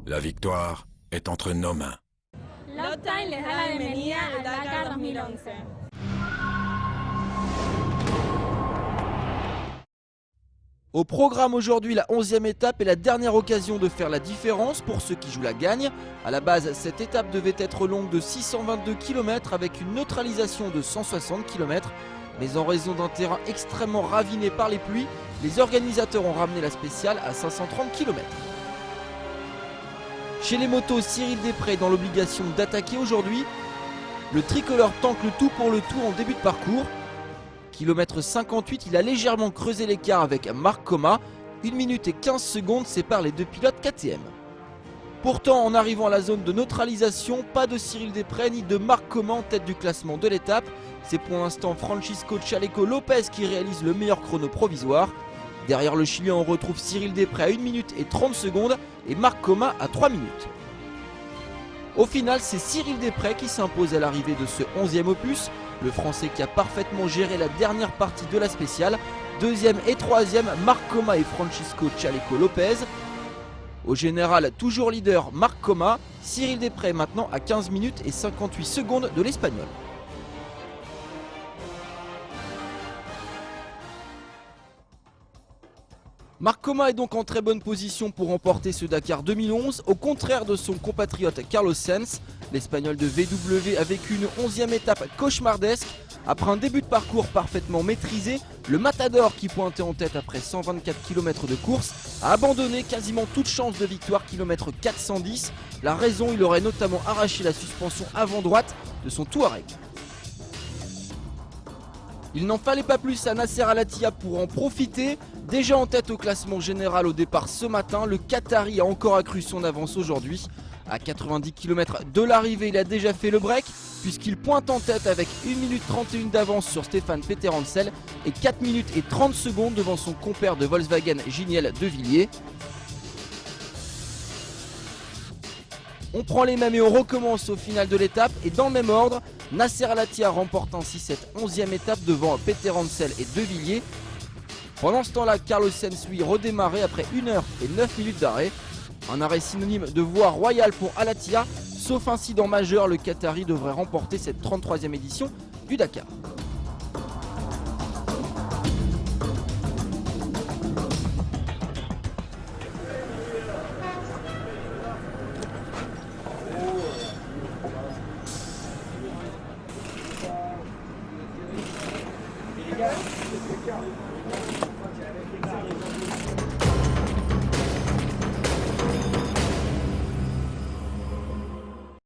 La victoire est entre nos mains. Love les da la bienvenida al Dakar 2011. Au programme aujourd'hui, la 11e étape est la dernière occasion de faire la différence pour ceux qui jouent la gagne. A la base, cette étape devait être longue de 622 km avec une neutralisation de 160 km. Mais en raison d'un terrain extrêmement raviné par les pluies, les organisateurs ont ramené la spéciale à 530 km. Chez les motos, Cyril Després est dans l'obligation d'attaquer aujourd'hui. Le tricolore tente le tout pour le tout en début de parcours. Kilomètre 58, il a légèrement creusé l'écart avec Marc Coma. 1 minute et 15 secondes séparent les deux pilotes KTM. Pourtant, en arrivant à la zone de neutralisation, pas de Cyril Després ni de Marc Coma en tête du classement de l'étape. C'est pour l'instant Francisco Chaleco Lopez qui réalise le meilleur chrono provisoire. Derrière le Chilien, on retrouve Cyril Després à 1 minute et 30 secondes et Marc Coma à 3 minutes. Au final, c'est Cyril Després qui s'impose à l'arrivée de ce 11e opus. Le Français qui a parfaitement géré la dernière partie de la spéciale. 2e et 3e, Marc Coma et Francisco Chaleco Lopez. Au général, toujours leader Marc Coma. Cyril Després maintenant à 15 minutes et 58 secondes de l'Espagnol. Marc Coma est donc en très bonne position pour remporter ce Dakar 2011, au contraire de son compatriote Carlos Sainz. L'Espagnol de VW a vécu une 11e étape cauchemardesque. Après un début de parcours parfaitement maîtrisé, le Matador, qui pointait en tête après 124 km de course, a abandonné quasiment toute chance de victoire kilomètre 410. La raison, il aurait notamment arraché la suspension avant droite de son Touareg. Il n'en fallait pas plus à Nasser Al-Attiyah pour en profiter. Déjà en tête au classement général au départ ce matin, le Qatari a encore accru son avance aujourd'hui. À 90 km de l'arrivée, il a déjà fait le break puisqu'il pointe en tête avec 1 minute 31 d'avance sur Stéphane Peterhansel et 4 minutes et 30 secondes devant son compère de Volkswagen Giniel De Villiers. On prend les mêmes et on recommence au final de l'étape et dans le même ordre, Nasser Al-Attiyah remporte ainsi cette 11e étape devant Peterhansel et De Villiers. Pendant ce temps-là, Carlos Sainz lui redémarrait après 1 heure et 9 minutes d'arrêt. Un arrêt synonyme de voie royale pour Al-Attiyah. Sauf incident majeur, le Qatari devrait remporter cette 33e édition du Dakar.